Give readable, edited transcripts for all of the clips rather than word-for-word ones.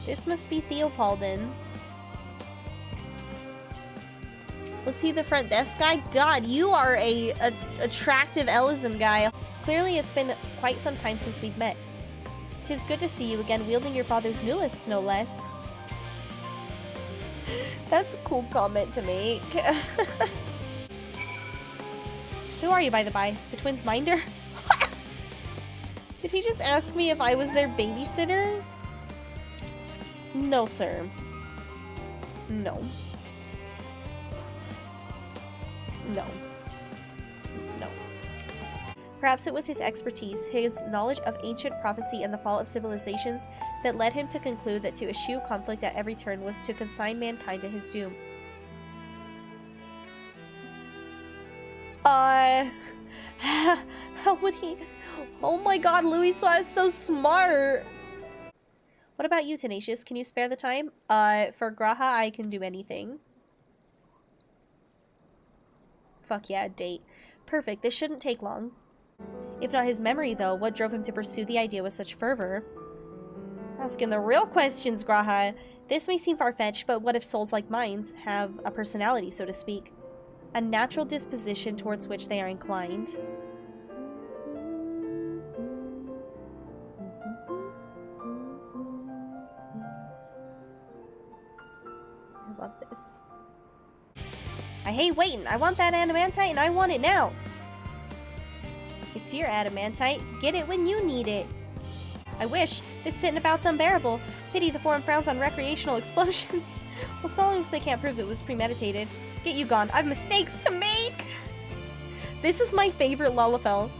This must be Theopaldin. Was he the front desk guy? God, you are a attractive Elysium guy. Clearly, it's been quite some time since we've met. 'Tis good to see you again, wielding your father's nulets, no less. That's a cool comment to make. Who are you, by the by? The twins' minder? Did he just ask me if I was their babysitter? No, sir. No. No. No. Perhaps it was his expertise, his knowledge of ancient prophecy and the fall of civilizations, that led him to conclude that to eschew conflict at every turn was to consign mankind to his doom. How would he? Oh my god, Louis Suarez is so smart! What about you, Tenacious? Can you spare the time? For Graha, I can do anything. Fuck yeah, date. Perfect, this shouldn't take long. If not his memory, though, what drove him to pursue the idea with such fervor? Asking the real questions, Graha. This may seem far-fetched, but what if souls like minds have a personality, so to speak? A natural disposition towards which they are inclined. I love this. I hate waiting. I want that adamantite and I want it now. It's your adamantite. Get it when you need it. I wish. This sitting about's unbearable. Pity the forum frowns on recreational explosions. Well, so long as they can't prove that it was premeditated. Get you gone. I've mistakes to make. This is my favorite Lalafell.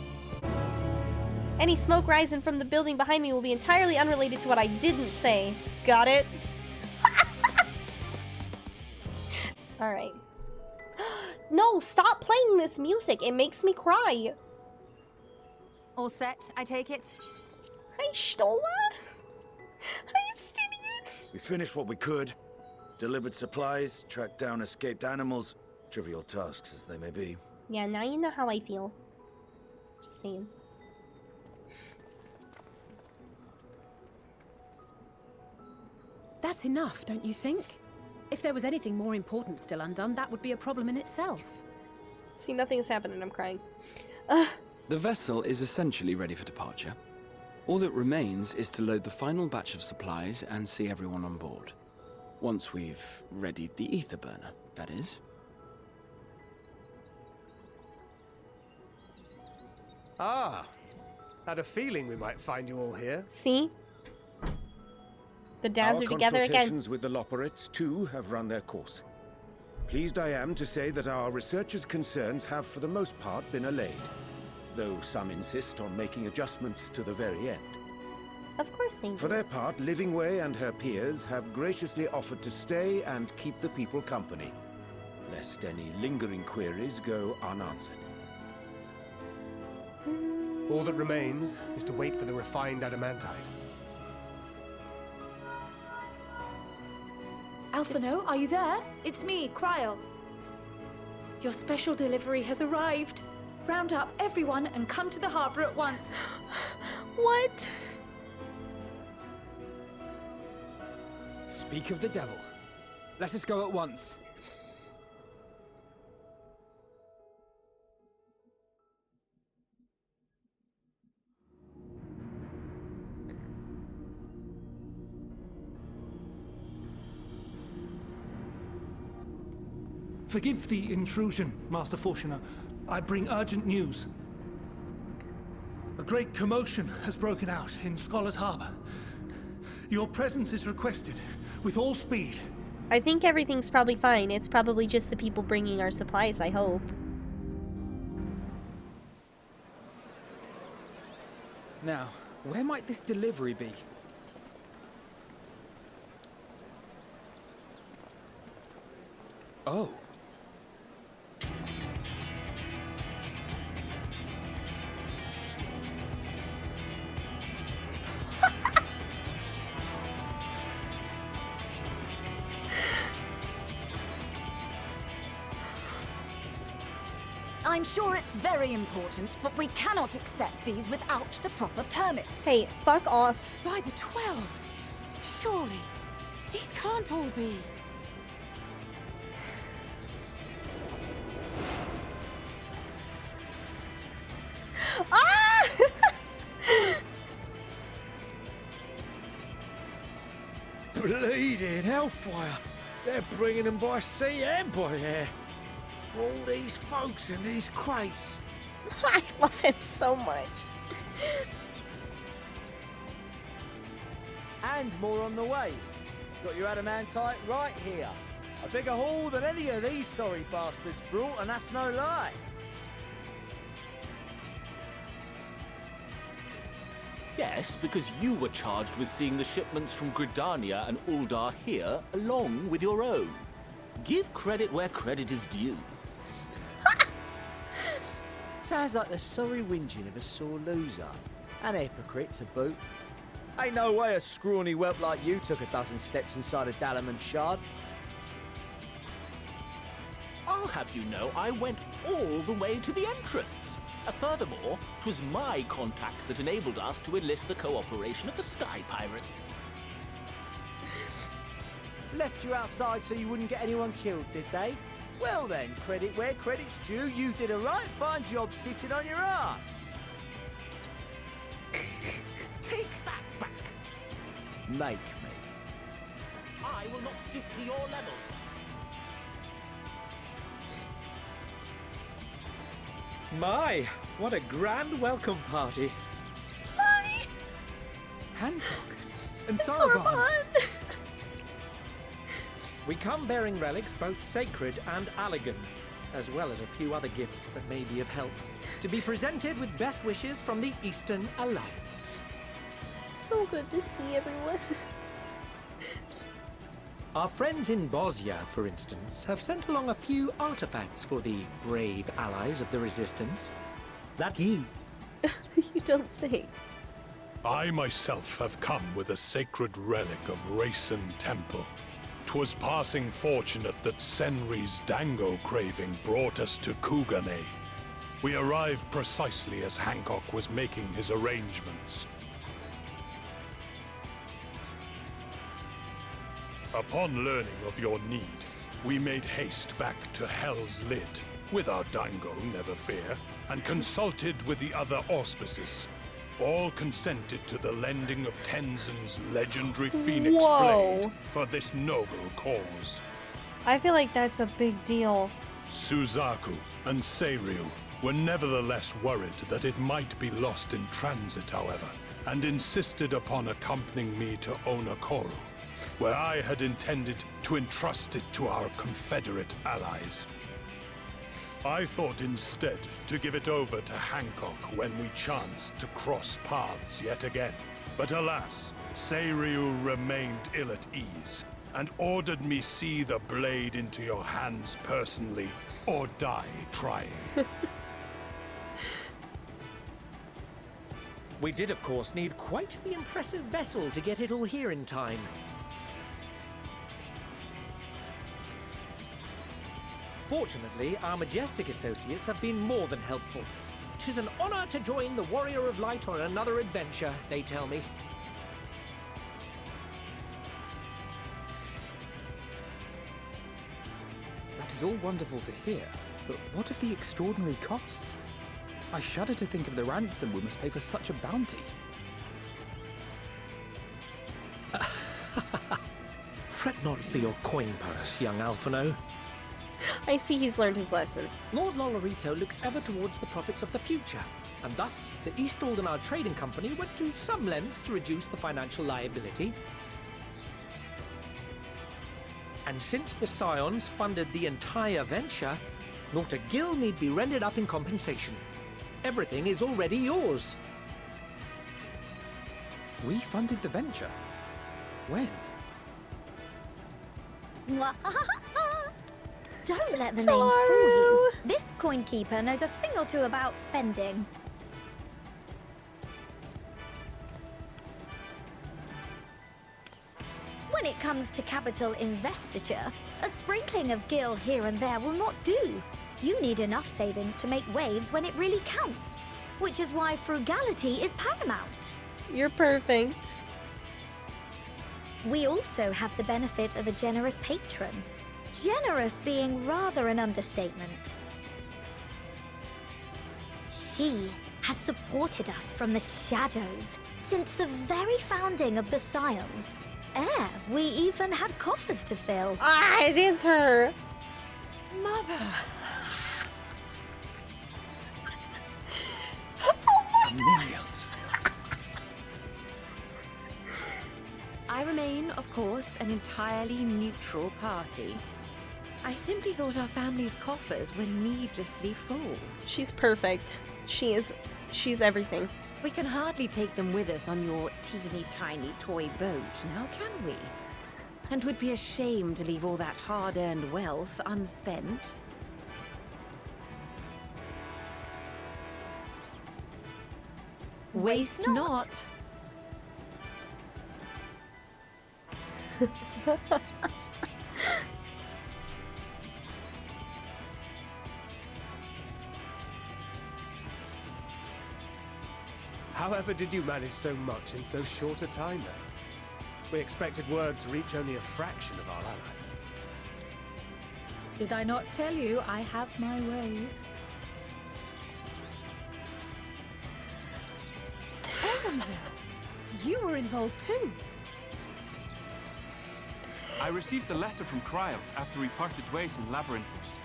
Any smoke rising from the building behind me will be entirely unrelated to what I didn't say. Got it? Alright. No, stop playing this music. It makes me cry. All set, I take it? Hi, Stola. Hi, Stinian. We finished what we could. Delivered supplies, tracked down escaped animals. Trivial tasks as they may be. Yeah, now you know how I feel. Just saying. That's enough, don't you think? If there was anything more important still undone, that would be a problem in itself. See, nothing has happened and I'm crying. The vessel is essentially ready for departure. All that remains is to load the final batch of supplies and see everyone on board. Once we've readied the ether burner, that is. Ah, had a feeling we might find you all here. See? The dads are together again. Our consultations with the Loperites, too, have run their course. Pleased I am to say that our researchers' concerns have for the most part been allayed, though some insist on making adjustments to the very end. Of course they do. For their part, Livingway and her peers have graciously offered to stay and keep the people company, lest any lingering queries go unanswered. All that remains is to wait for the refined adamantite. Alphino, are you there? It's me, Cryo. Your special delivery has arrived. Round up everyone and come to the harbor at once. What? Speak of the devil. Let us go at once. Forgive the intrusion, Master Fortuner. I bring urgent news. A great commotion has broken out in Scholar's Harbor. Your presence is requested, with all speed. I think everything's probably fine. It's probably just the people bringing our supplies, I hope. Now, where might this delivery be? Oh. I'm sure it's very important, but we cannot accept these without the proper permits. Hey, fuck off. By the 12! Surely, These can't all be. Ah! Bleeding hellfire! They're bringing them by sea and by air. All these folks in these crates. I love him so much. And more on the way. Got your adamantite right here. A bigger haul than any of these sorry bastards brought, and that's no lie. Yes, because you were charged with seeing the shipments from Gridania and Uldar here, along with your own. Give credit where credit is due. Sounds like the sorry whinging of a sore loser. An hypocrite to boot. Ain't no way a scrawny whelp like you took a dozen steps inside a Dalamant shard. I'll have you know I went all the way to the entrance. Furthermore, 'twas my contacts that enabled us to enlist the cooperation of the Sky Pirates. Left you outside so you wouldn't get anyone killed, did they? Well then, credit where credit's due, you did a right fine job sitting on your ass. Take that back. Make me. I will not stoop to your level. My, what a grand welcome party. Hi. Hancock and Sorbonne. Sorbonne. We come bearing relics both sacred and elegant, as well as a few other gifts that may be of help, to be presented with best wishes from the Eastern Alliance. So good to see everyone. Our friends in Bosnia, for instance, have sent along a few artifacts for the brave allies of the Resistance. That You don't say. I myself have come with a sacred relic of Rayson Temple. 'Twas passing fortunate that Senri's dango craving brought us to Kugane. We arrived precisely as Hancock was making his arrangements. Upon learning of your need, we made haste back to Hell's Lid, with our dango, never fear, and consulted with the other auspices. All consented to the lending of Tenzin's legendary Phoenix Blade for this noble cause. I feel like that's a big deal. Suzaku and Seiryu were nevertheless worried that it might be lost in transit, however, and insisted upon accompanying me to Onakoru, where I had intended to entrust it to our Confederate allies. I thought instead to give it over to Hancock when we chanced to cross paths yet again. But alas, Seiryu remained ill at ease, and ordered me see the blade into your hands personally, or die trying. We did, of course, need quite the impressive vessel to get it all here in time. Fortunately, our majestic associates have been more than helpful. 'Tis an honor to join the Warrior of Light on another adventure, they tell me. That is all wonderful to hear, but what of the extraordinary cost? I shudder to think of the ransom we must pay for such a bounty. Fret not for your coin purse, young Alphino. I see he's learned his lesson. Lord Lolorito looks ever towards the profits of the future, and thus the East Aldenar Trading Company went to some lengths to reduce the financial liability. And since the Scions funded the entire venture, not a gill need be rendered up in compensation. Everything is already yours. We funded the venture? When? Don't let the name fool you. This coin keeper knows a thing or two about spending. When it comes to capital investiture, a sprinkling of gil here and there will not do. You need enough savings to make waves when it really counts, which is why frugality is paramount. You're perfect. We also have the benefit of a generous patron. Generous being rather an understatement. She has supported us from the shadows since the very founding of the Scions. We even had coffers to fill. Ah, it is her. Mother! Millions. I remain, of course, an entirely neutral party. I simply thought our family's coffers were needlessly full. She's perfect. She's everything. We can hardly take them with us on your teeny tiny toy boat, now can we? And would be a shame to leave all that hard-earned wealth unspent. Waste not. However did you manage so much in so short a time now? We expected word to reach only a fraction of our allies. Did I not tell you I have my ways? You were involved too. I received a letter from Cryo after we parted ways in Labyrinthos.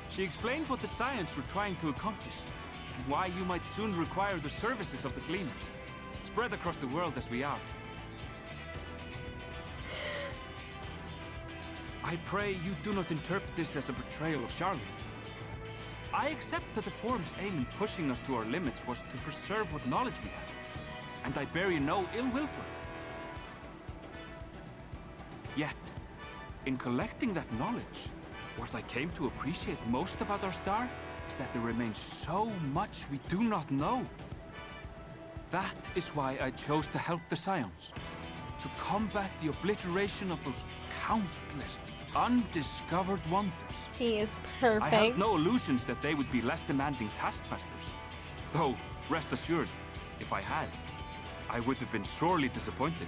She explained what the Scions were trying to accomplish, and why you might soon require the services of the Gleaners, spread across the world as we are. I pray you do not interpret this as a betrayal of Charlotte. I accept that the Forum's aim in pushing us to our limits was to preserve what knowledge we have, and I bear you no ill will for it. Yet, in collecting that knowledge, what I came to appreciate most about our star is that there remains so much we do not know. That is why I chose to help the Scions, to combat the obliteration of those countless undiscovered wonders. He is perfect. I had no illusions that they would be less demanding taskmasters. Though, rest assured, if I had, I would have been sorely disappointed.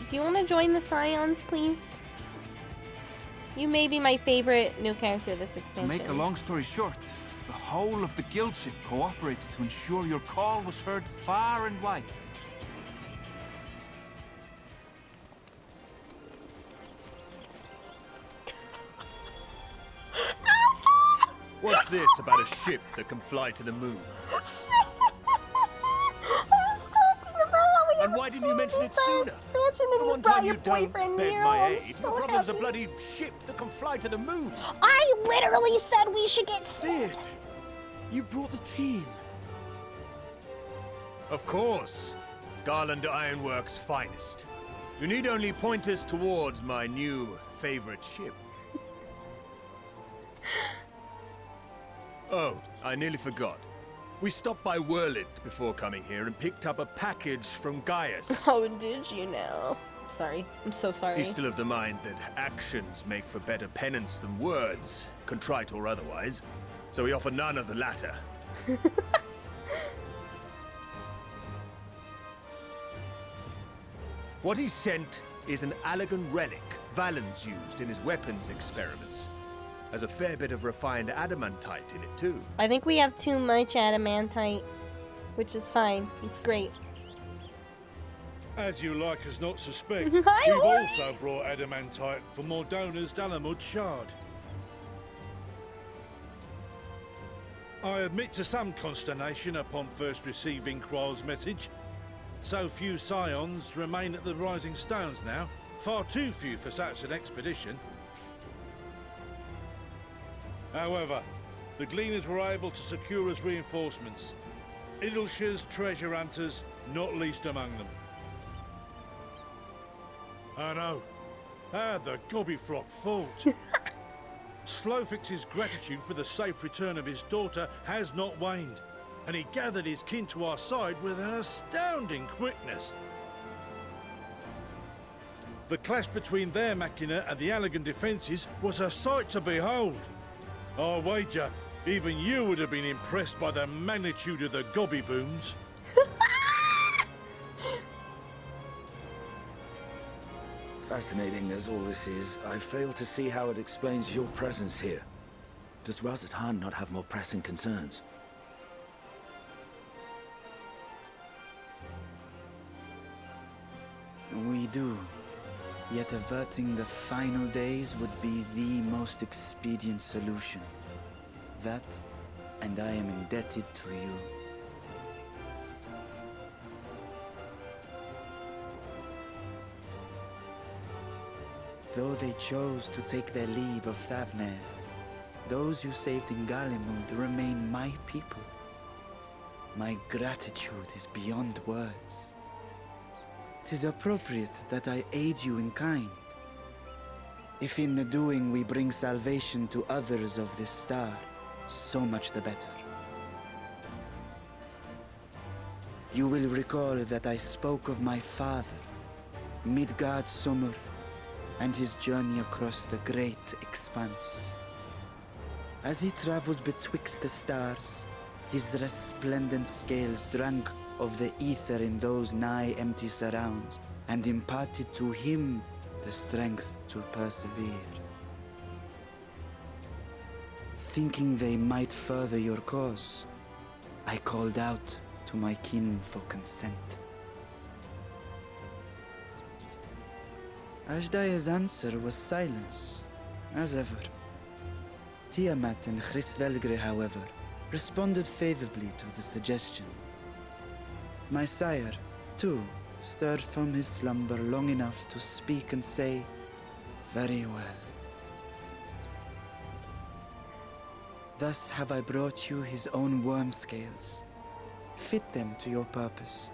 Do you want to join the Scions, please? You may be my favorite new character this expansion. To make a long story short, the whole of the guild ship cooperated to ensure your call was heard far and wide. What's this about a ship that can fly to the moon? I was talking about how we And why didn't you mention it sooner? Expansion and The you one brought time your you don't boyfriend beg here. my I'm aid, so your problem's a happy. bloody ship that can fly to the moon. I literally said we should get Sid, you brought the team. Of course. Garland Ironworks' finest. You need only point us towards my new favorite ship. Oh, I nearly forgot. We stopped by Whirlit before coming here and picked up a package from Gaius. Oh, did you now? Sorry. I'm so sorry. He's still of the mind that actions make for better penance than words, contrite or otherwise, so we offer none of the latter. What he sent is an Allegan relic Valens used in his weapons experiments. Has a fair bit of refined adamantite in it too. I think we have too much adamantite, which is fine. It's great. As you like us not suspect, Hi, we've Ori. also brought adamantite from Mordona's Dalamud Shard. I admit to some consternation upon first receiving Kryl's message. So few Scions remain at the Rising Stones now. Far too few for such an expedition. However, the Gleaners were able to secure us reinforcements. Idleshires, treasure hunters, not least among them. I know. How the gobbyflock fought. Slowfix's gratitude for the safe return of his daughter has not waned, and he gathered his kin to our side with an astounding quickness. The clash between their machina and the Allegan defences was a sight to behold. I wager even you would have been impressed by the magnitude of the gobby booms. Fascinating as all this is, I fail to see how it explains your presence here. Does Razat Han not have more pressing concerns? We do. Yet averting the final days would be the most expedient solution. That, and I am indebted to you. Though they chose to take their leave of Thavnair, those you saved in Galimund remain my people. My gratitude is beyond words. 'Tis appropriate that I aid you in kind. If in the doing we bring salvation to others of this star, so much the better. You will recall that I spoke of my father, Midgard Summer, and his journey across the great expanse. As he traveled betwixt the stars, his resplendent scales drank of the ether in those nigh empty surrounds, and imparted to him the strength to persevere. Thinking they might further your cause, I called out to my kin for consent. Ajdaya's answer was silence, as ever. Tiamat and Hrisvelgre, however, responded favorably to the suggestion. My sire, too, stirred from his slumber long enough to speak and say, "Very well." Thus have I brought you his own worm scales. Fit them to your purpose,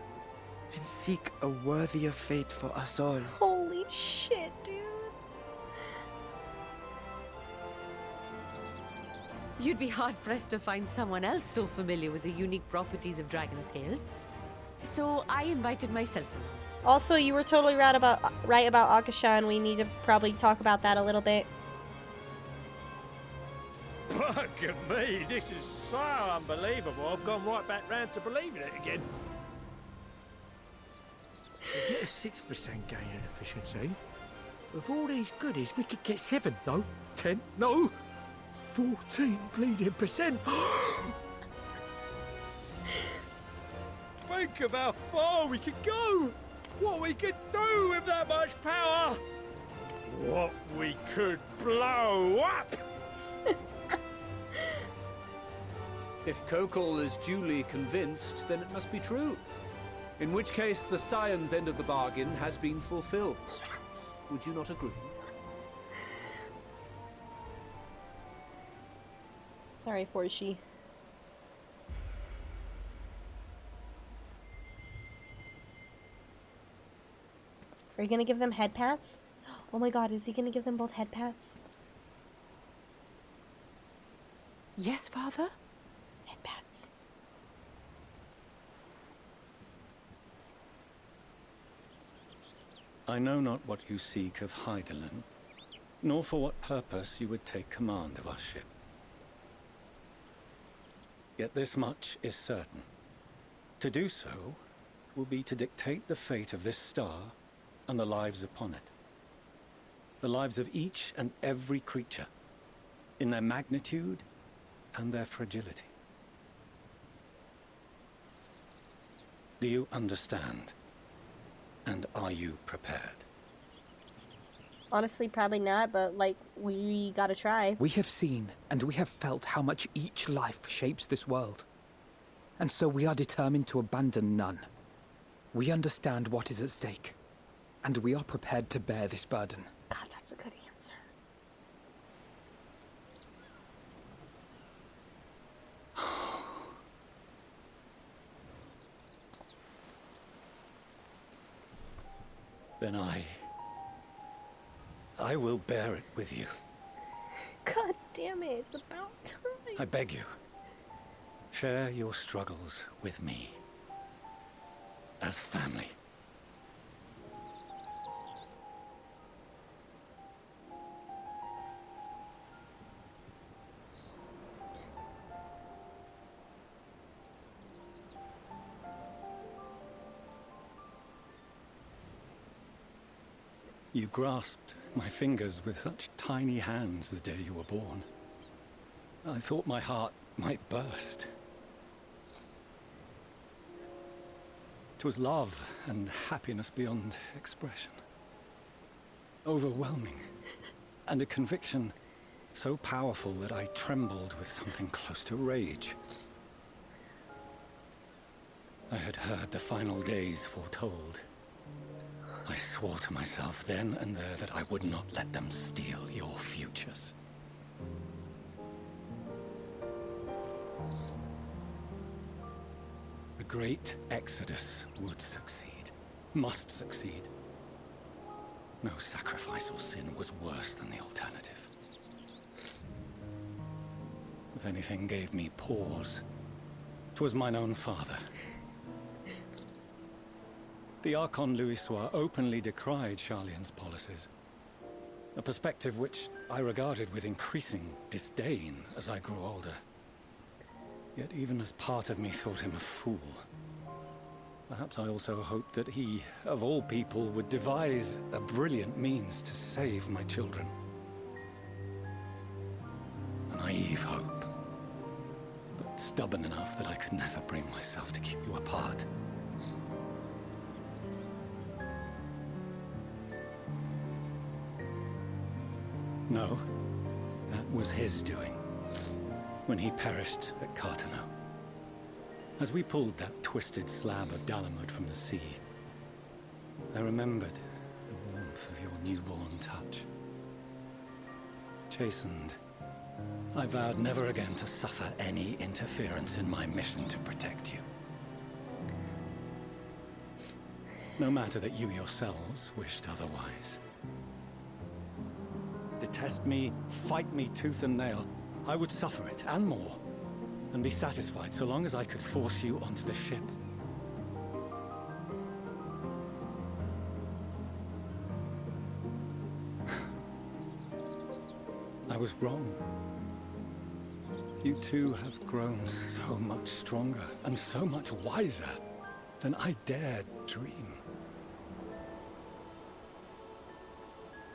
and seek a worthier fate for us all. Holy shit, dude. You'd be hard-pressed to find someone else so familiar with the unique properties of dragon scales. So I invited myself. Also, you were totally right about Akasha, and we need to probably talk about that a little bit. Look at me, this is so unbelievable. I've gone right back round to believing it again. We get a 6% gain in efficiency. With all these goodies, we could get 7, no, 10, no, 14 bleeding percent. Think of how far we could go! What we could do with that much power! What we could blow up! If Kokol is duly convinced, then it must be true. In which case, the Scion's end of the bargain has been fulfilled. Would you not agree? Sorry, Forshi. Are you gonna give them head pats? Oh my god, is he gonna give them both head pats? Yes, Father? Head pats. I know not what you seek of Hydaelyn, nor for what purpose you would take command of our ship. Yet this much is certain. To do so will be to dictate the fate of this star and the lives upon it. The lives of each and every creature, in their magnitude and their fragility. Do you understand? And are you prepared? Honestly, probably not, but, like, we gotta try. We have seen and we have felt how much each life shapes this world. And so we are determined to abandon none. We understand what is at stake, and we are prepared to bear this burden. God, that's a good answer. Then I will bear it with you. God damn it, it's about time. I beg you, share your struggles with me. As family. You grasped my fingers with such tiny hands the day you were born. I thought my heart might burst. 'Twas love and happiness beyond expression. Overwhelming. And a conviction so powerful that I trembled with something close to rage. I had heard the final days foretold. I swore to myself then and there that I would not let them steal your futures. The great exodus would succeed, must succeed. No sacrifice or sin was worse than the alternative. If anything gave me pause, 'twas mine own father. The Archon Louisois openly decried Charlian's policies, a perspective which I regarded with increasing disdain as I grew older. Yet even as part of me thought him a fool, perhaps I also hoped that he, of all people, would devise a brilliant means to save my children. A naive hope, but stubborn enough that I could never bring myself to keep you apart. No, that was his doing, when he perished at Cartano. As we pulled that twisted slab of Dalamud from the sea, I remembered the warmth of your newborn touch. Chastened, I vowed never again to suffer any interference in my mission to protect you. No matter that you yourselves wished otherwise. Detest me, fight me tooth and nail, I would suffer it, and more, and be satisfied so long as I could force you onto the ship. I was wrong. You two have grown so much stronger and so much wiser than I dared dream.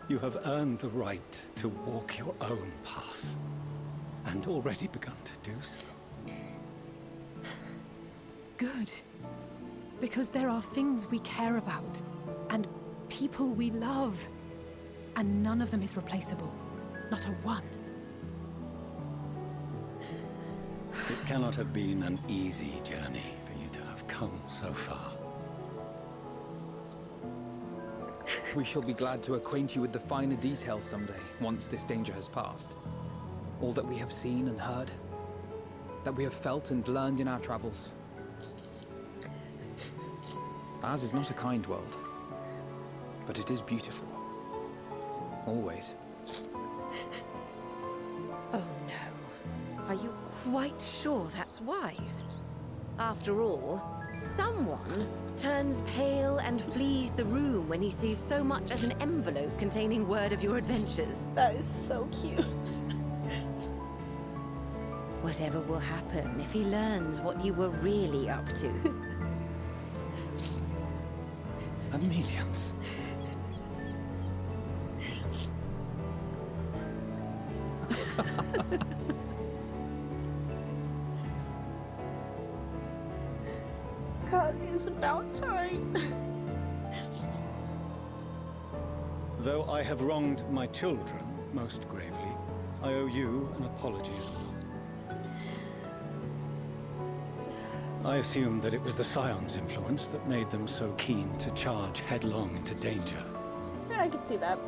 You have earned the right to walk your own path, and already begun to do so. Good. Because there are things we care about, and people we love, and none of them is replaceable. Not a one. It cannot have been an easy journey for you to have come so far. We shall be glad to acquaint you with the finer details someday, once this danger has passed. All that we have seen and heard, that we have felt and learned in our travels. Ours is not a kind world, but it is beautiful. Always. Oh no. Are you quite sure that's wise? After all, someone turns pale and flees the room when he sees so much as an envelope containing word of your adventures. That is so cute. Whatever will happen if he learns what you were really up to. Amelians. God, it's about time. Though I have wronged my children most gravely, I owe you an apology as well. I assumed that it was the Scion's influence that made them so keen to charge headlong into danger. Yeah, I can see that.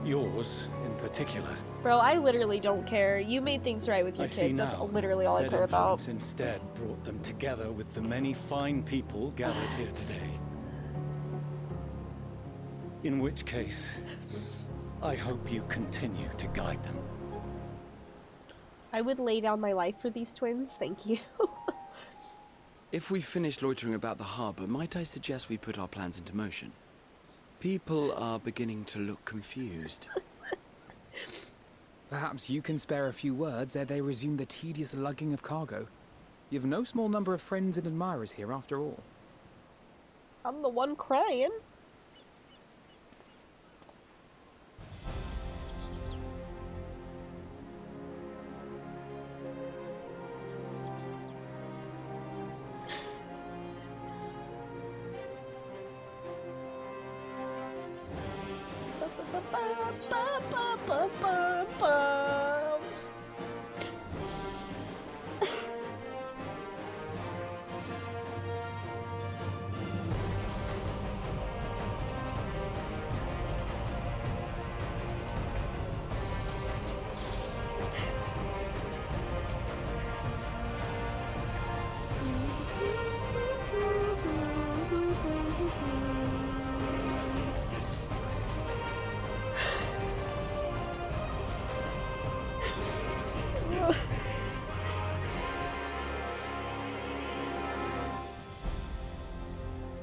Yours, in particular. Bro, I literally don't care. You made things right with your kids. That's literally all I care about. Instead brought them together with the many fine people gathered here today. In which case, I hope you continue to guide them. I would lay down my life for these twins, thank you. If we've finished loitering about the harbor, might I suggest we put our plans into motion? People are beginning to look confused. Perhaps you can spare a few words ere they resume the tedious lugging of cargo. You've no small number of friends and admirers here after all. I'm the one crying.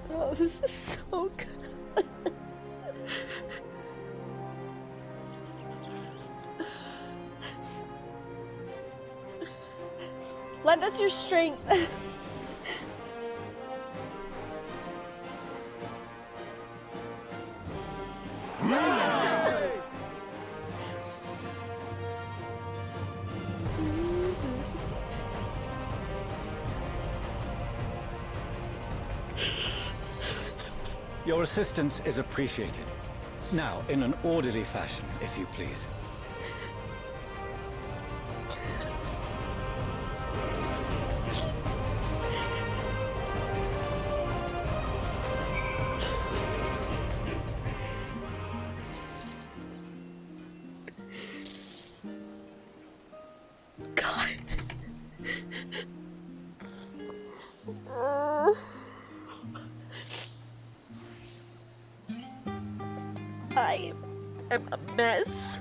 Oh, this is so good. Lend us your strength. Your assistance is appreciated. Now, in an orderly fashion, if you please. I am a mess.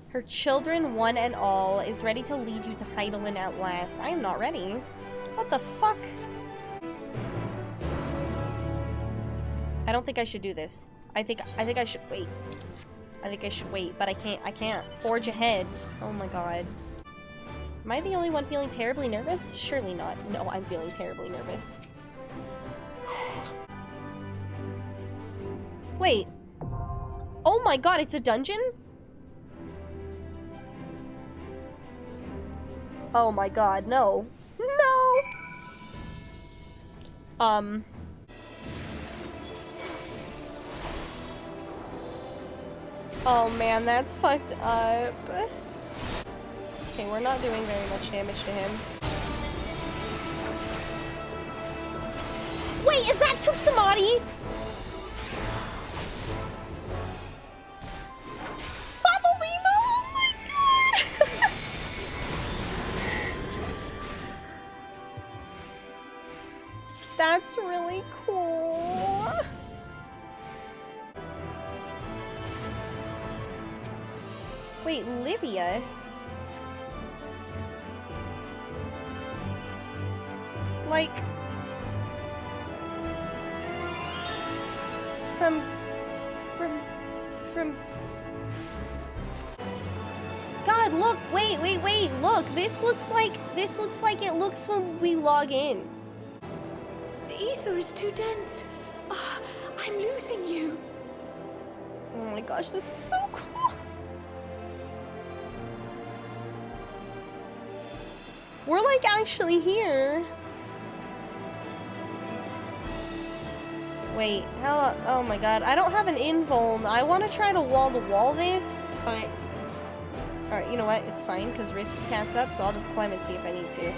Her children, one and all, is ready to lead you to Heidelin at last. I am not ready. What the fuck? I don't think I should do this. I think I should wait. I think I should wait, but I can't. Forge ahead. Oh my god. Am I the only one feeling terribly nervous? Surely not. No, I'm feeling terribly nervous. Wait. Oh my god, it's a dungeon? Oh my god, no. No! Oh man, that's fucked up. Okay, we're not doing very much damage to him. Wait, is that Tupsamati? Babalima? Oh my god! That's really cool. Wait, Livia? Like... From... God, look! Wait, look! This looks like it looks when we log in. The ether is too dense. Oh, I'm losing you. Oh my gosh, this is so cool! We're like actually here. Wait, how? Oh my god, I don't have an invuln. I want to try to wall-to-wall this, but... Alright, you know what? It's fine, because risk cat's up, so I'll just climb and see if I need to.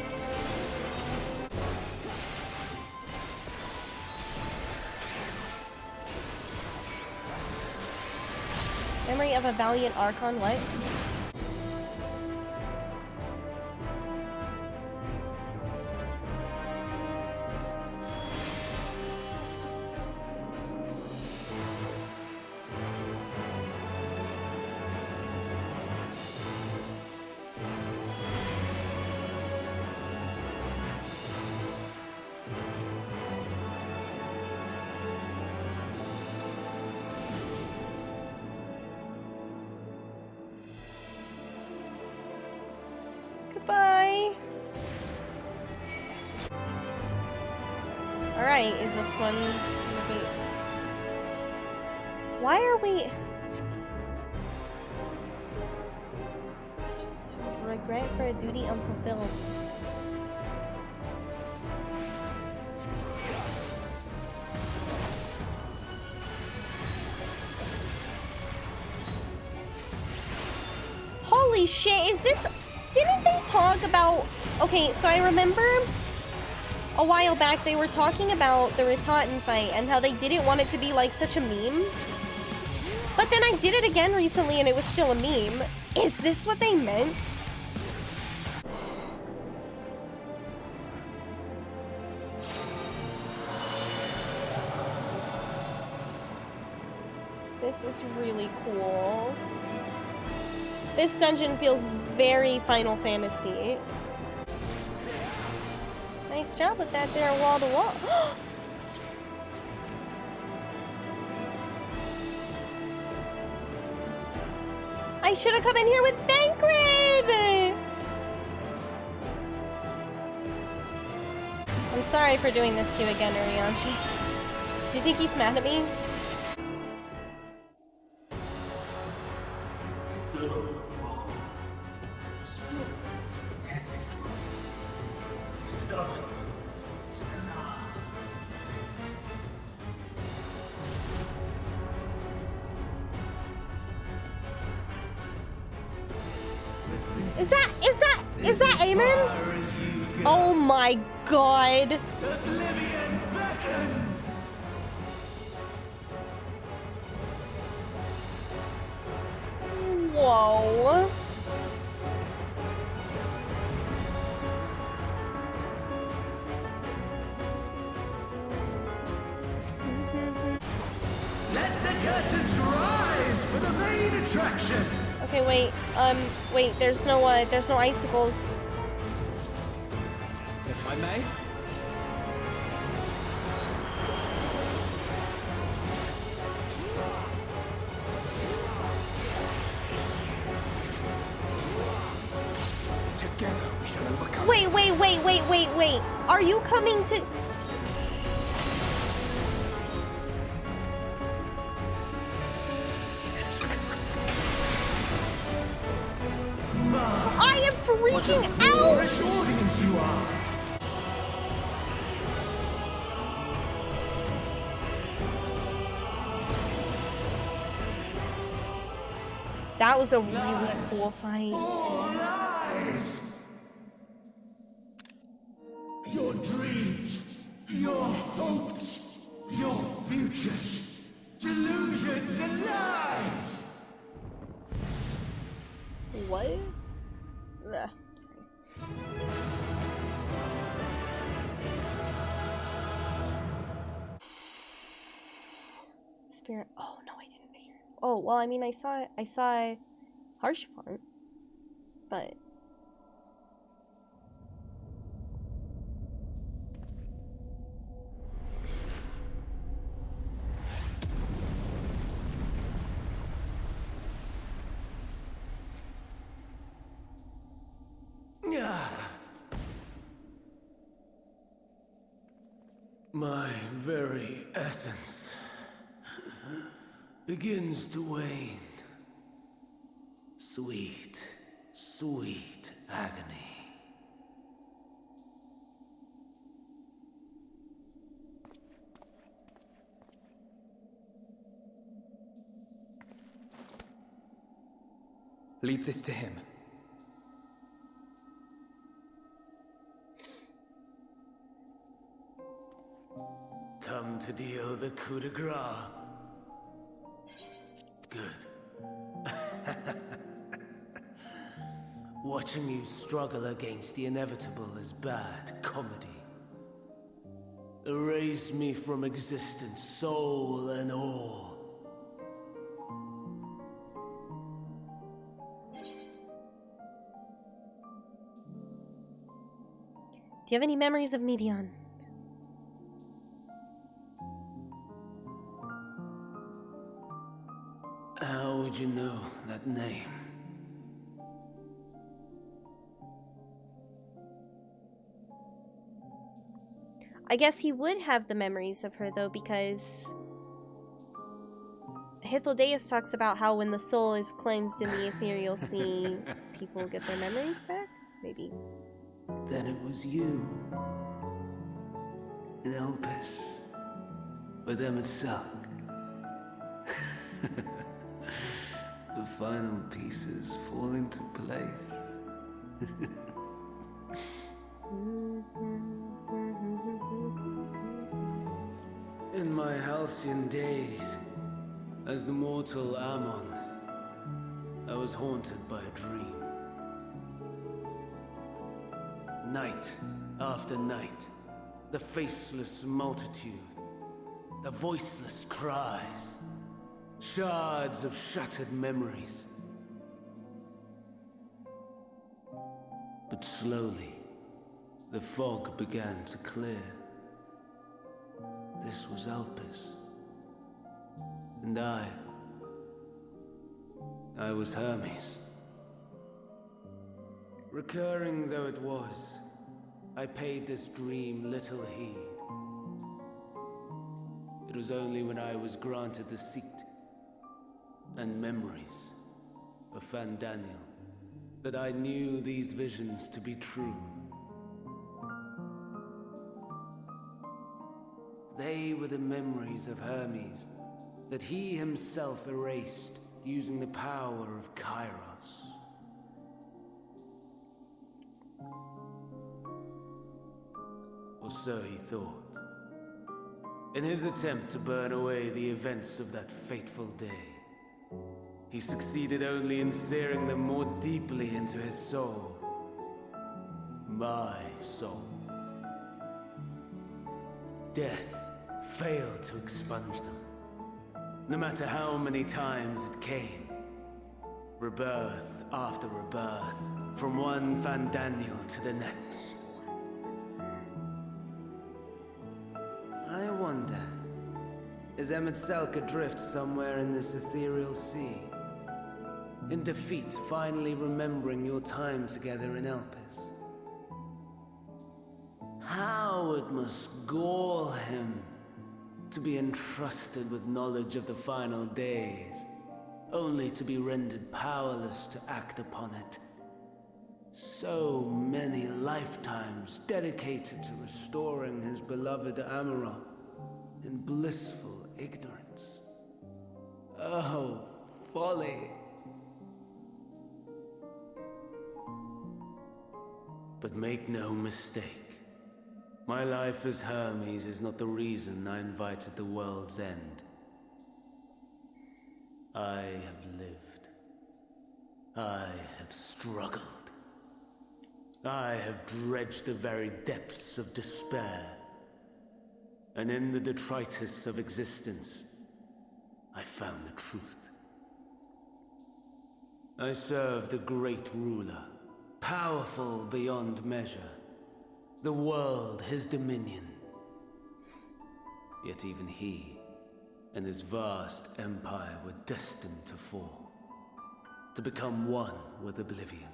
Memory of a valiant Archon, what? right, is this one... Why are we... Just regret for a duty unfulfilled. Holy shit, is this... Didn't they talk about... Okay, so I remember a while back they were talking about the Ratatin fight and how they didn't want it to be like such a meme. But then I did it again recently and it was still a meme. Is this what they meant? This is really cool. This dungeon feels very Final Fantasy. Nice job with that there wall to wall. I should have come in here with Thancred! I'm sorry for doing this to you again, Urianshi. Do you think he's mad at me? Is that Aemon? Oh my god. Whoa. Let the curtains rise for the main attraction. Okay, wait, there's no icicles. If I may. Together we shall overcome. Wait. Are you coming to... I am freaking out! What a audience you are! That was a really cool fight. Your dreams, your hopes, your futures, delusions and lies! What? Ugh, sorry. Spirit. Oh no, I didn't hear. Oh well, I mean, I saw harsh font, but. My very essence begins to wane. Sweet, sweet agony. Leave this to him. Come to deal the coup de grace. Good. Watching you struggle against the inevitable is bad comedy. Erase me from existence, soul and all. Do you have any memories of Medion? How would you know that name? guess he would have the memories of her, though, because Hythlodaeus talks about how when the soul is cleansed in the ethereal sea, people get their memories back? Maybe. Then it was you. In Elpis. With Ffxiv. The final pieces fall into place. In my halcyon days, as the mortal Ammon, I was haunted by a dream. Night after night, the faceless multitude, the voiceless cries, shards of shattered memories. But slowly, the fog began to clear. This was Elpis. And I was Hermes. Recurring though it was, I paid this dream little heed. It was only when I was granted the seat and memories of Fandaniel that I knew these visions to be true. They were the memories of Hermes that he himself erased using the power of Kairos. Or so he thought. In his attempt to burn away the events of that fateful day, he succeeded only in searing them more deeply into his soul. My soul. Death failed to expunge them. No matter how many times it came. Rebirth after rebirth, from one Fandaniel to the next. I wonder, is Ffxiv adrift somewhere in this ethereal sea? In defeat, finally remembering your time together in Elpis? How it must gall him to be entrusted with knowledge of the final days, only to be rendered powerless to act upon it. So many lifetimes dedicated to restoring his beloved Amarok in blissful ignorance. Oh, folly! But make no mistake. My life as Hermes is not the reason I invited the world's end. I have lived. I have struggled. I have dredged the very depths of despair. And in the detritus of existence, I found the truth. I served a great ruler, powerful beyond measure. The world his dominion. Yet even he and his vast empire were destined to fall, to become one with oblivion.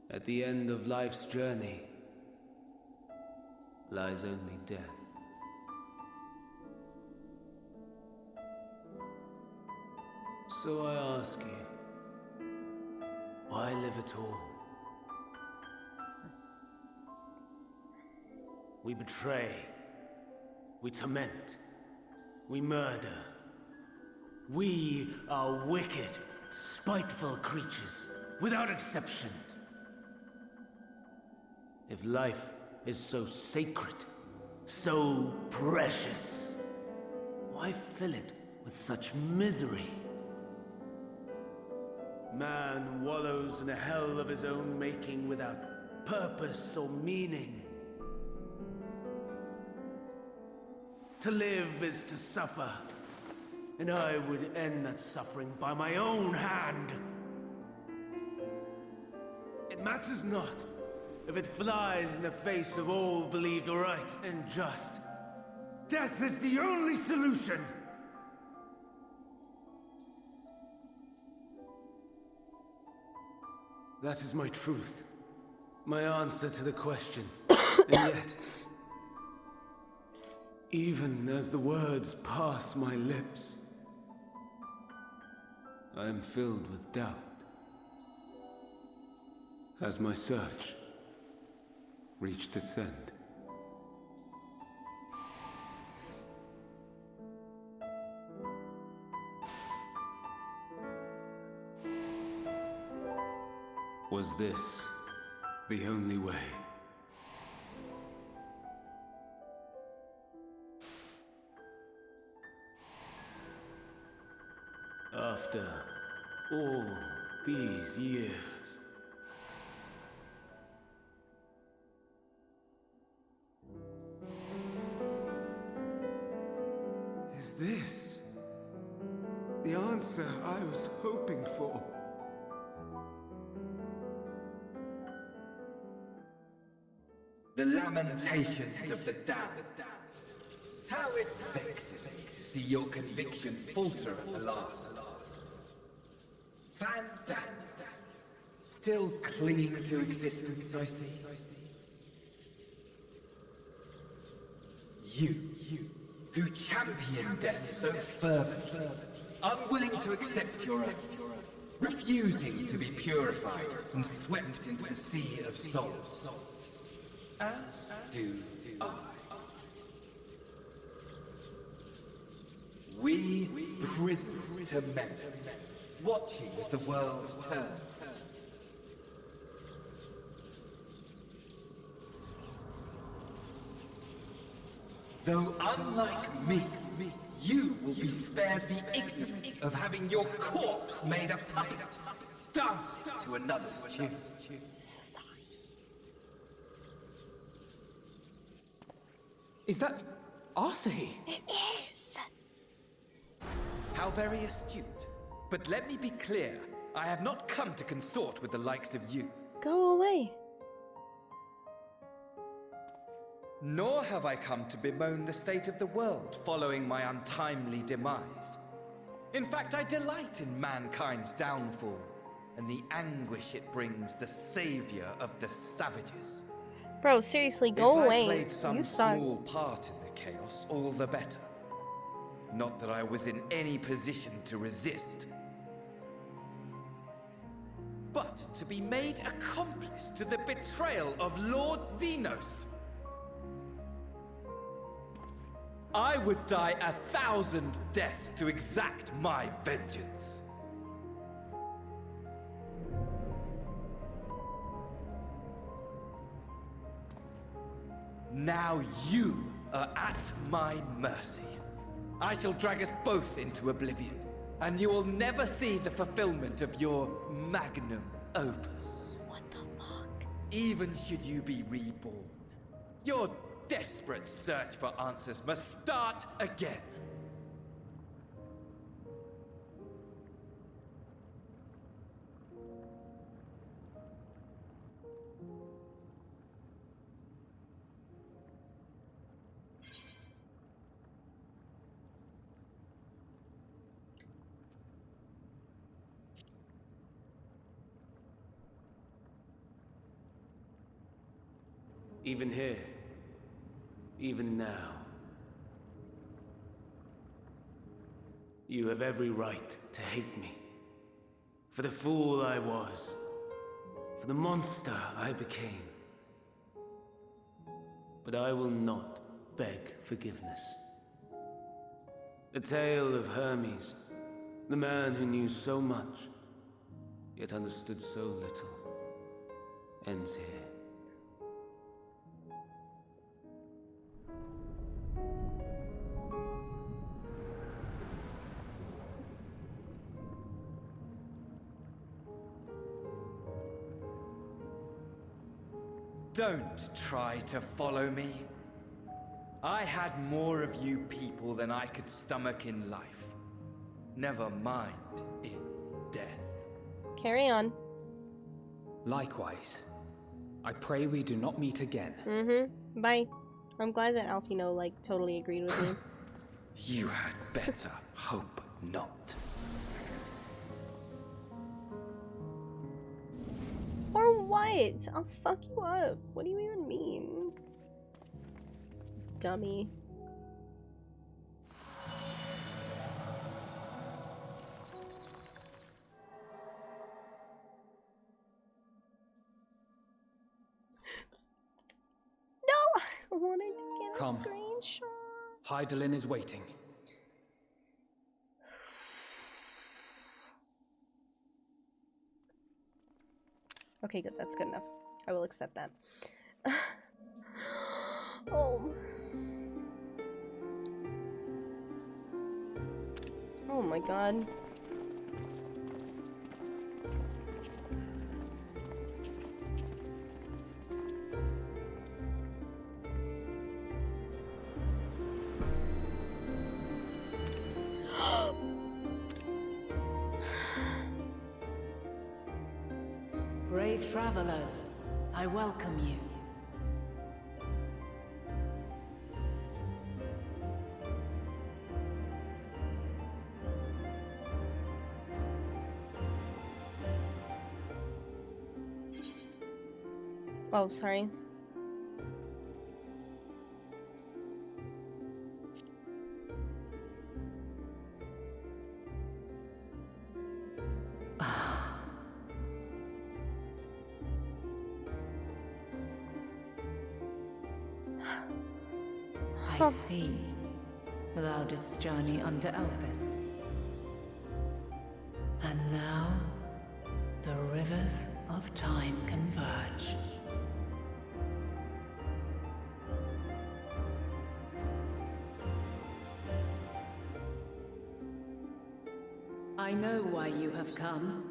At the end of life's journey lies only death. So I ask you, why live at all? We betray, we torment, we murder. We are wicked, spiteful creatures, without exception. If life is so sacred, so precious, why fill it with such misery? Man wallows in a hell of his own making without purpose or meaning. To live is to suffer, and I would end that suffering by my own hand. It matters not if it flies in the face of all believed right and just. Death is the only solution! That is my truth. My answer to the question, And yet, even as the words pass my lips, I am filled with doubt. Has my search reached its end? Was this the only way? After all these years, is this the answer I was hoping for? The lamentations of the damned. How it vexes me to see your conviction falter at the last. Fandan, still clinging to existence, I see. You, who champion death so fervently, unwilling to accept your own, refusing to be purified and swept into the sea of souls. As do I. We prisoners to men, watching as the world turns. Though unlike me, you will be spared the ignominy of having your corpse made a puppet, dancing to another's tune. Is that Arsahi? It is. How very astute. But let me be clear, I have not come to consort with the likes of you. Go away. Nor have I come to bemoan the state of the world following my untimely demise. In fact, I delight in mankind's downfall and the anguish it brings the savior of the savages. Bro, seriously, go away. If I played some You suck. small part in the chaos, all the better. Not that I was in any position to resist. But to be made accomplice to the betrayal of Lord Xenos. I would die 1,000 deaths to exact my vengeance. Now you are at my mercy. I shall drag us both into oblivion, and you will never see the fulfillment of your magnum opus. What the fuck? Even should you be reborn, your desperate search for answers must start again. Even here, even now, you have every right to hate me. For the fool I was, for the monster I became. But I will not beg forgiveness. The tale of Hermes, the man who knew so much, yet understood so little, ends here. Don't try to follow me. I had more of you people than I could stomach in life. Never mind in death. Carry on. Likewise. I pray we do not meet again. Mm-hmm. Bye. I'm glad that Alfino, like, totally agreed with me. You had better hope not. Or what? I'll fuck you up. What do you even mean? Dummy. No! I wanted to get a Come. screenshot. Hydaelyn is waiting. Okay, good. That's good enough. I will accept that. Oh. Oh my god. Brave travelers, I welcome you. Oh, sorry. I see. Thou didst journey unto Elpis. And now, the rivers of time converge. I know why you have come,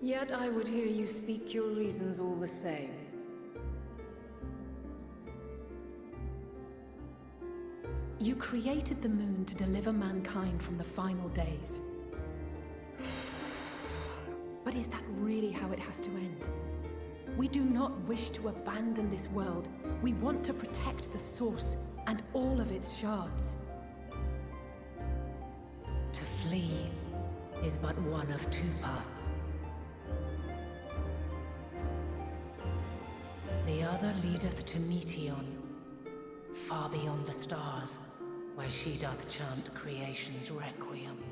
yet I would hear you speak your reasons all the same. You created the moon to deliver mankind from the final days. But is that really how it has to end? We do not wish to abandon this world. We want to protect the source and all of its shards. To flee is but one of two paths. The other leadeth to Meteon, far beyond the stars, where she doth chant creation's requiem.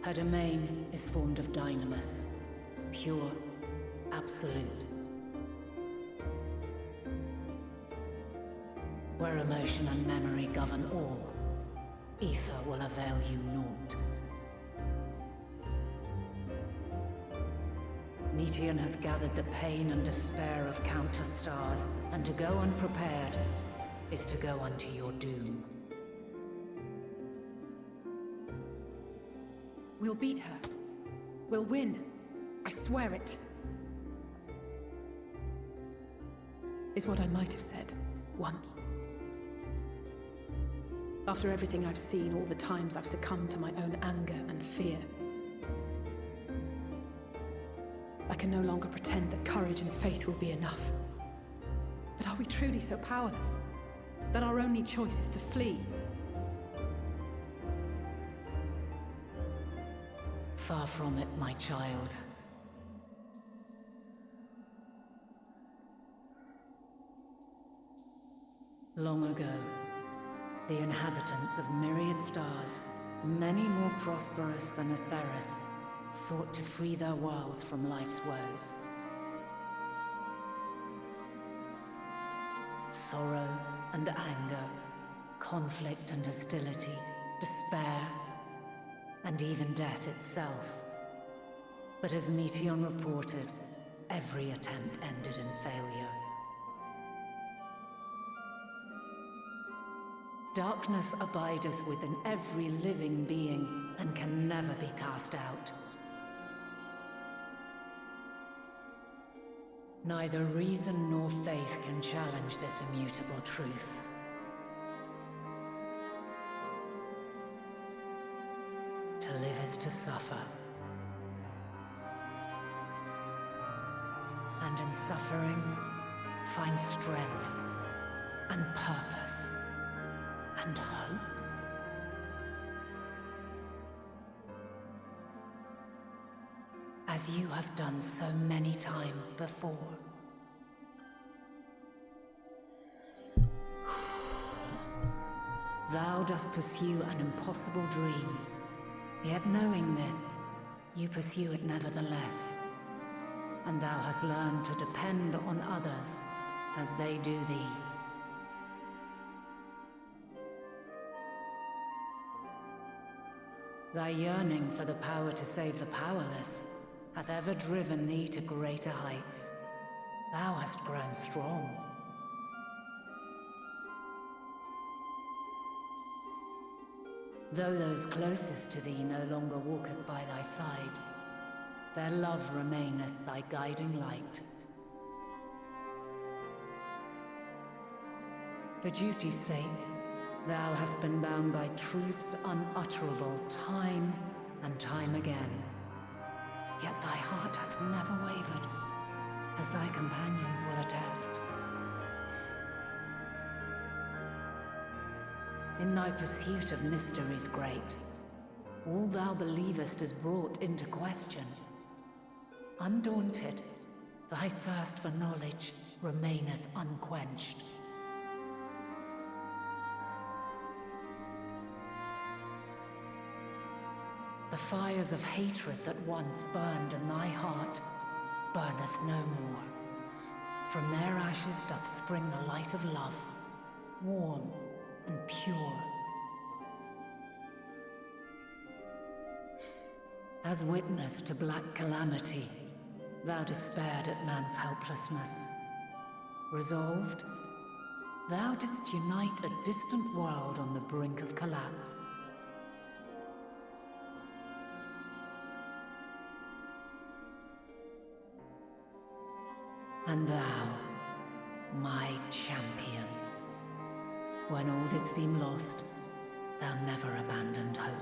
Her domain is formed of dynamis, pure, absolute. Where emotion and memory govern all, ether will avail you naught. Meteon hath gathered the pain and despair of countless stars, and to go unprepared is to go unto your doom. We'll beat her. We'll win. I swear it. Is what I might have said once. After everything I've seen, all the times I've succumbed to my own anger and fear. I can no longer pretend that courage and faith will be enough. But are we truly so powerless? That our only choice is to flee? Far from it, my child. Long ago, the inhabitants of myriad stars, many more prosperous than Aetheris, sought to free their worlds from life's woes. Sorrow and anger, conflict and hostility, despair, and even death itself. But as Meteon reported, every attempt ended in failure. Darkness abideth within every living being, and can never be cast out. Neither reason nor faith can challenge this immutable truth. To live is to suffer. And in suffering, find strength and purpose and hope. as you have done so many times before. Thou dost pursue an impossible dream, yet knowing this, you pursue it nevertheless. And thou hast learned to depend on others as they do thee. Thy yearning for the power to save the powerless hath ever driven thee to greater heights. Thou hast grown strong. Though those closest to thee no longer walketh by thy side, their love remaineth thy guiding light. For duty's sake, thou hast been bound by truths unutterable time and time again. Yet thy heart hath never wavered, as thy companions will attest. In thy pursuit of mysteries great, all thou believest is brought into question. Undaunted, thy thirst for knowledge remaineth unquenched. The fires of hatred that once burned in thy heart burneth no more. From their ashes doth spring the light of love, warm and pure. As witness to black calamity, thou despaired at man's helplessness. Resolved, thou didst unite a distant world on the brink of collapse. And thou, my champion, when all did seem lost, thou never abandoned hope.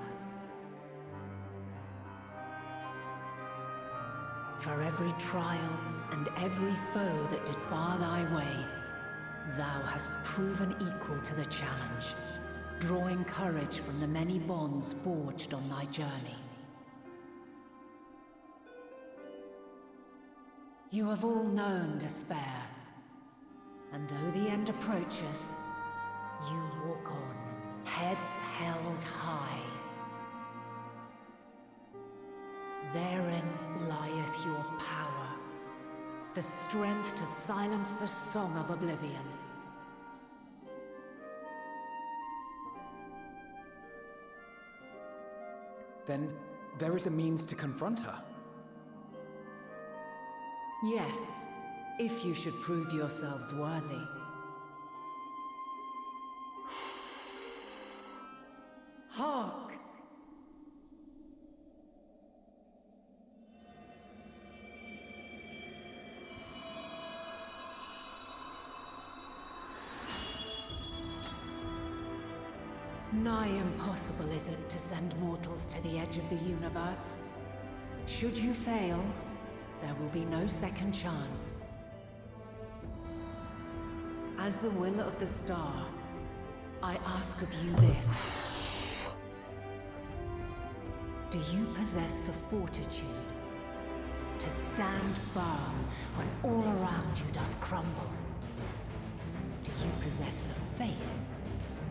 For every trial and every foe that did bar thy way, thou hast proven equal to the challenge, drawing courage from the many bonds forged on thy journey. You have all known despair, and though the end approacheth, you walk on, heads held high. Therein lieth your power, the strength to silence the song of oblivion. Then there is a means to confront her. Yes, if you should prove yourselves worthy. Hark! Nigh impossible is it to send mortals to the edge of the universe. Should you fail, there will be no second chance. As the will of the star, I ask of you this. Do you possess the fortitude to stand firm when all around you doth crumble? Do you possess the faith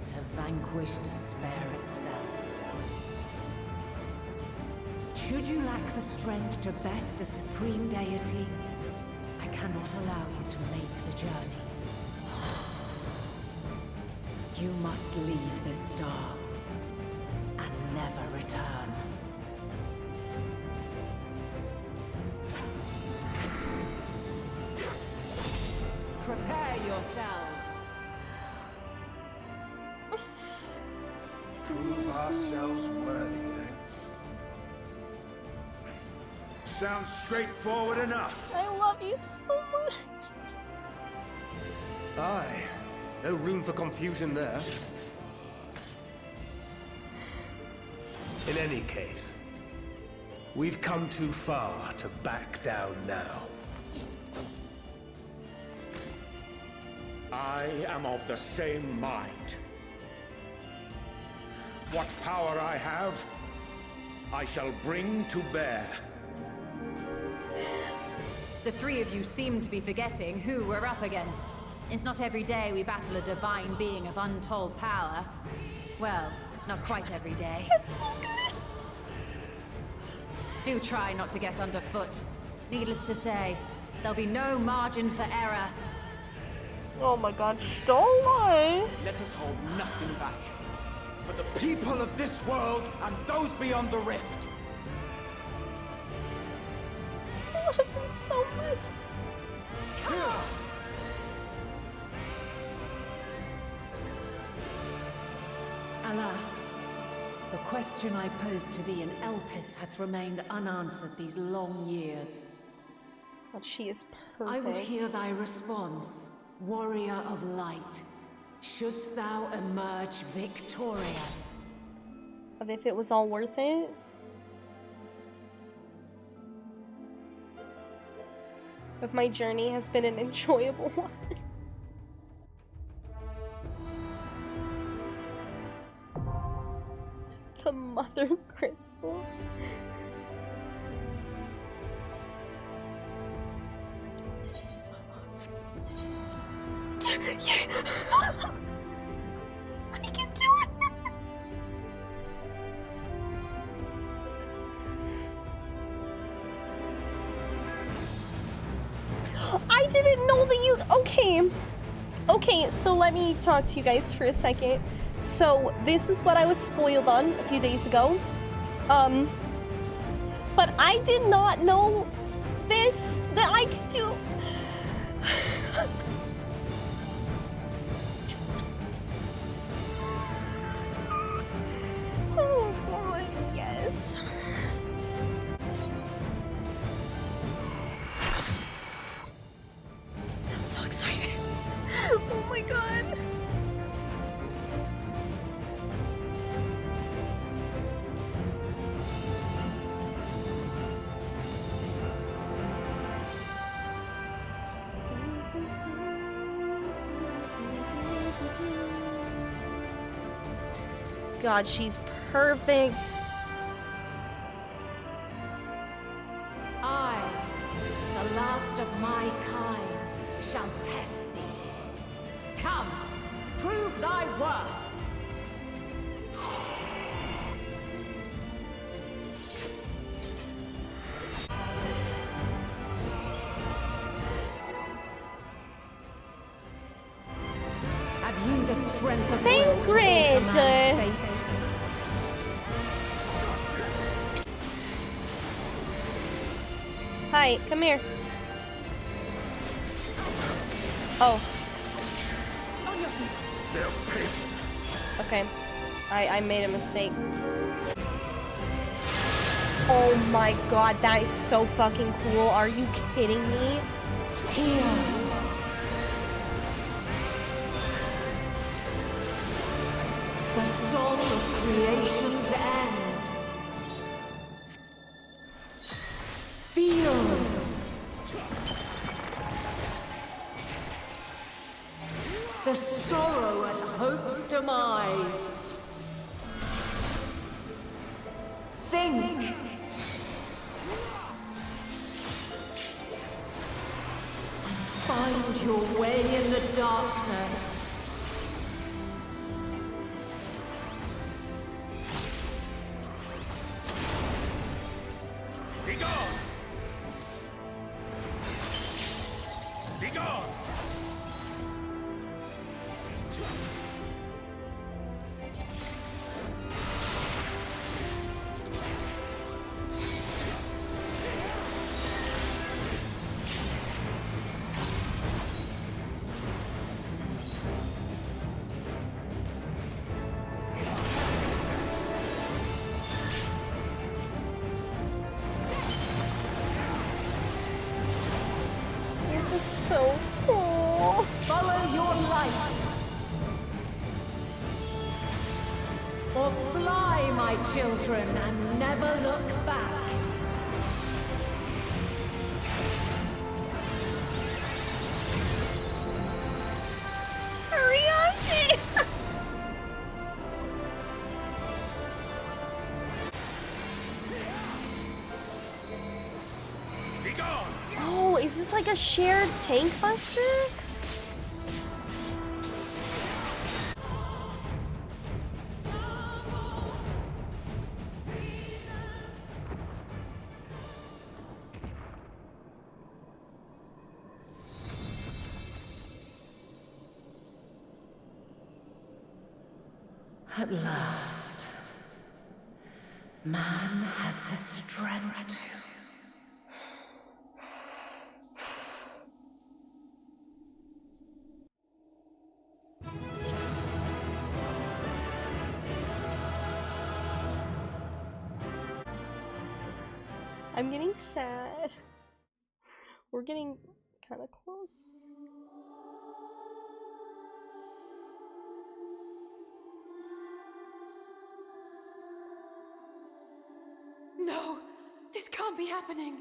to vanquish despair itself? Should you lack the strength to best a supreme deity, I cannot allow you to make the journey. You must leave this star and never return. Prepare yourselves. Prove ourselves worthy, eh? Sounds straightforward enough. I love you so much. Aye. No room for confusion there. In any case, we've come too far to back down now. I am of the same mind. What power I have, I shall bring to bear. The three of you seem to be forgetting who we're up against. It's not every day we battle a divine being of untold power. Well, not quite every day. That's so good. Do try not to get underfoot. Needless to say, there'll be no margin for error. Oh my god, Stola! Let us hold nothing back. For the people of this world and those beyond the rift. I love him so much. Alas, the question I posed to thee in Elpis hath remained unanswered these long years. But she is perfect. I would hear thy response, warrior of light. Shouldst thou emerge victorious? Of if it was all worth it? If my journey has been an enjoyable one. The Mothercrystal. I can do it! I didn't know that you... Okay, so let me talk to you guys for a second. So, this is what I was spoiled on a few days ago. But I did not know this, that I could do... Oh god, yes. I'm so excited. Oh my god. God, she's perfect. I, the last of my kind, shall test thee. Come, prove thy worth. Have you the strength of will to alter man's fate? Hi, come here. Oh. Okay. I made a mistake. Oh my god, that is so fucking cool. Are you kidding me? Here. The song of creation's end. Feel. The sorrow at hope's demise. Think. Find your way in the darkness. Be gone! Be gone! This is so cool. Follow your light. Or fly, my children, and never look back. Oh, is this like a shared tank buster? At last, man has the strength to... I'm getting sad. We're getting kind of close. No! This can't be happening!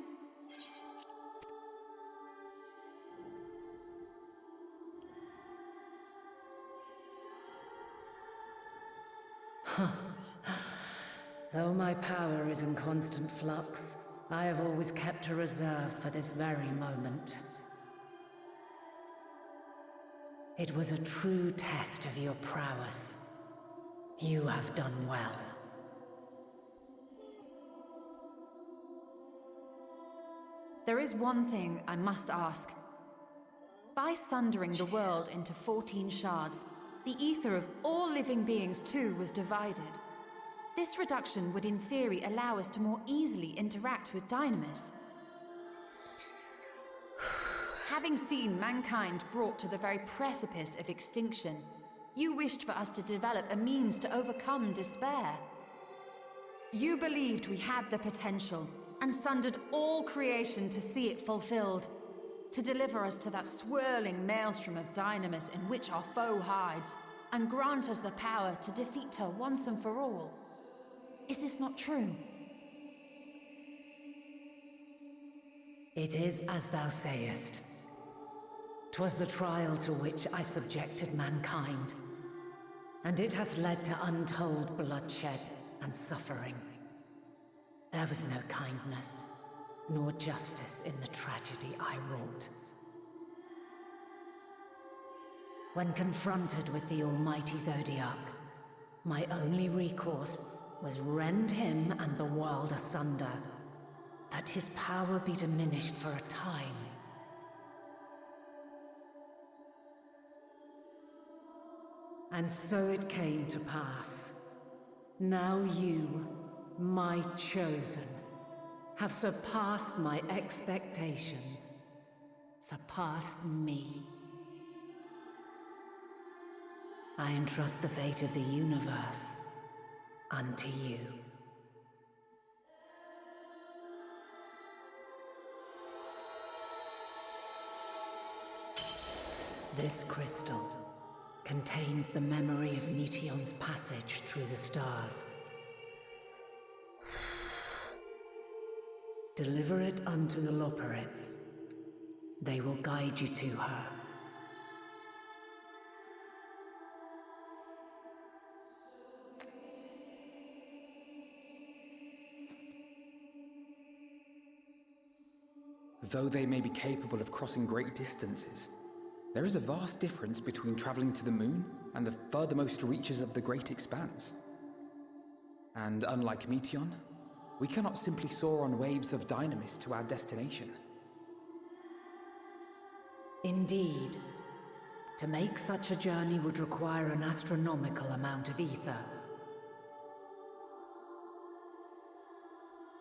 Though my power is in constant flux, I have always kept a reserve for this very moment. It was a true test of your prowess. You have done well. There is one thing I must ask. By sundering the world into 14 shards, the ether of all living beings too was divided. This reduction would in theory allow us to more easily interact with Dynamis. Having seen mankind brought to the very precipice of extinction, you wished for us to develop a means to overcome despair. You believed we had the potential, and sundered all creation to see it fulfilled, to deliver us to that swirling maelstrom of Dynamis in which our foe hides, and grant us the power to defeat her once and for all. Is this not true? It is as thou sayest. 'Twas the trial to which I subjected mankind, and it hath led to untold bloodshed and suffering. There was no kindness, nor justice in the tragedy I wrought. When confronted with the almighty Zodiac, my only recourse was rend him and the world asunder, that his power be diminished for a time. And so it came to pass. Now you, my chosen, have surpassed my expectations, surpassed me. I entrust the fate of the universe unto you. This crystal contains the memory of Meteion's passage through the stars. Deliver it unto the Loporrits. They will guide you to her. Though they may be capable of crossing great distances, there is a vast difference between traveling to the moon and the furthermost reaches of the great expanse. And unlike Meteion, we cannot simply soar on waves of Dynamis to our destination. Indeed. To make such a journey would require an astronomical amount of ether.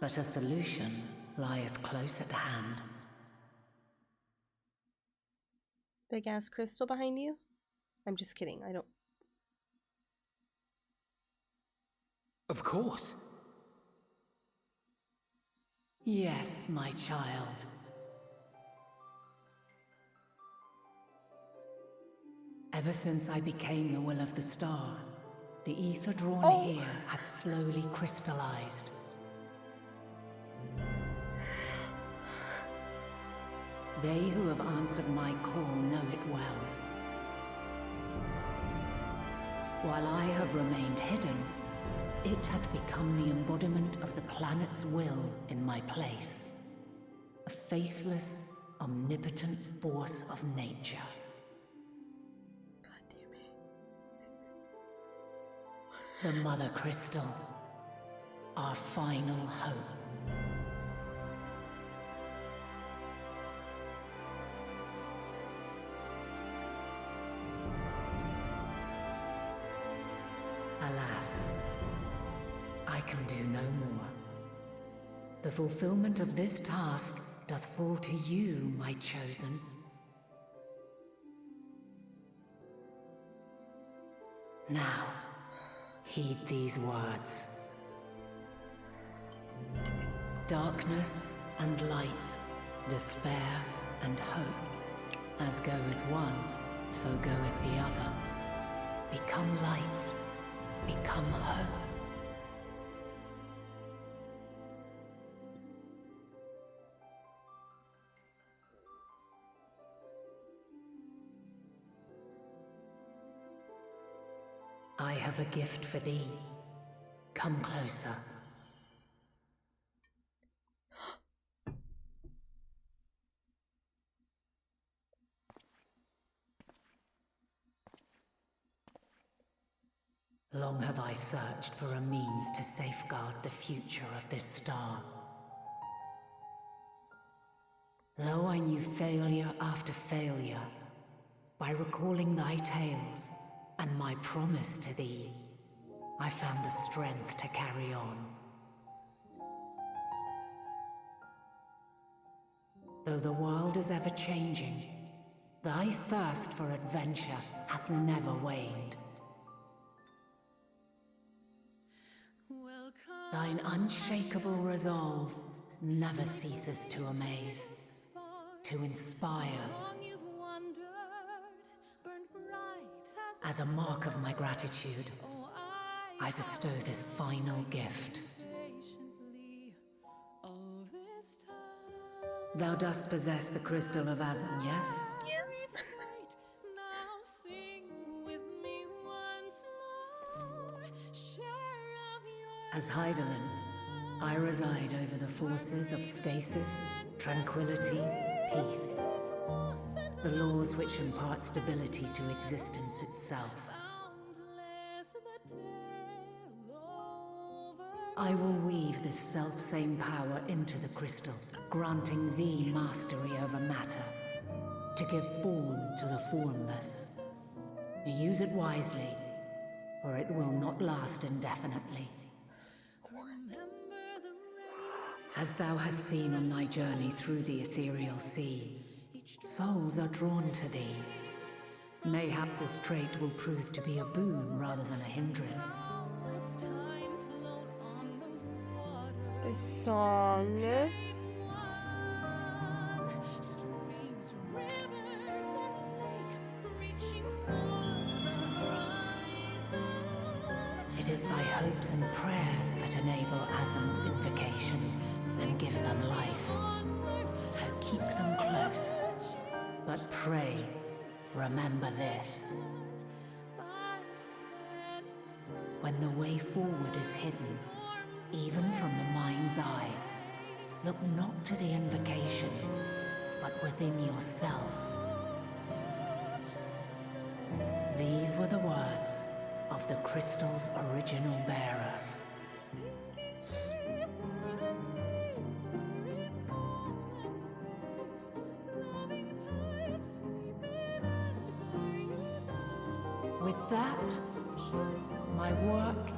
But a solution lieth close at hand. Big ass crystal behind you? I'm just kidding, I don't... Of course. Yes, my child. Ever since I became the will of the star, the ether drawn here had slowly crystallized. They who have answered my call know it well. While I have remained hidden, it hath become the embodiment of the planet's will in my place. A faceless, omnipotent force of nature. God damn it. The Mothercrystal, our final hope. Alas, I can do no more. The fulfillment of this task doth fall to you, my chosen. Now, heed these words. Darkness and light, despair and hope. As goeth one, so goeth the other. Become light, become hope. I have a gift for thee. Come closer. Long have I searched for a means to safeguard the future of this star. Though I knew failure after failure, by recalling thy tales and my promise to thee, I found the strength to carry on. Though the world is ever changing, thy thirst for adventure hath never waned. Thine unshakable resolve never ceases to amaze, to inspire. As a mark of my gratitude, I bestow this final gift. Thou dost possess the Crystal of Azan, yes? As Heidelin, I reside over the forces of stasis, tranquility, peace. The laws which impart stability to existence itself. I will weave this self-same power into the crystal, granting thee mastery over matter, to give form to the formless. Use it wisely, or it will not last indefinitely. As thou hast seen on thy journey through the ethereal sea, souls are drawn to thee. Mayhap this trait will prove to be a boon rather than a hindrance. This song. It is thy hopes and prayers that enable Azam's invocations and give them life. So keep them close. But pray, remember this. When the way forward is hidden, even from the mind's eye, look not to the invocation, but within yourself. These were the words of the crystal's original bearer. With that, my work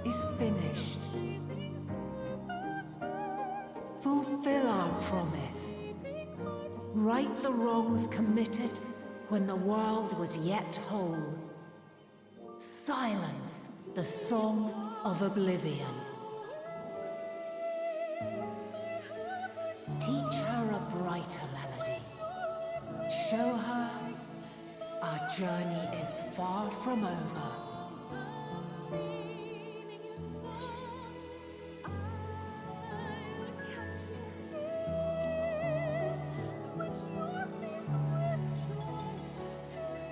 is finished. Fulfill our promise. Right the wrongs committed when the world was yet whole. Silence the song of oblivion. Teach her a brighter melody. Show her our journey is far from over.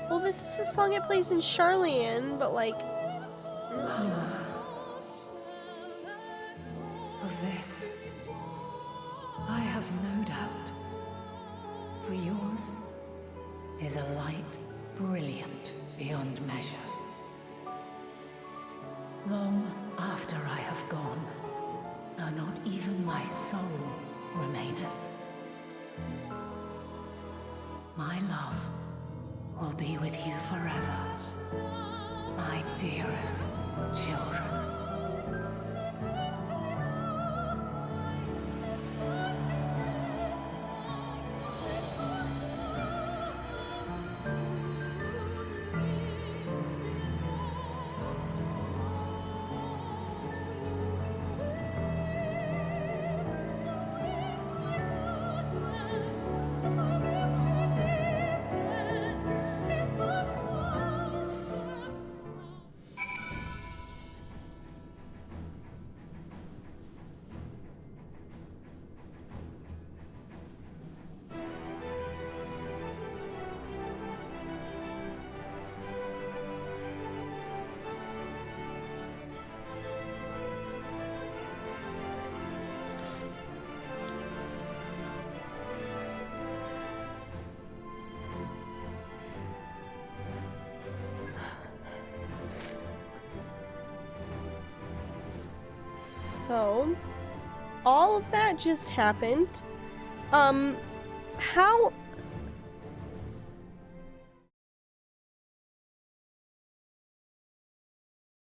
Well, this is the song it plays in Charlian, but like... Of this, I have no doubt. is a light brilliant beyond measure. Long after I have gone, though not even my soul remaineth, my love will be with you forever, my dearest children. So, all of that just happened. How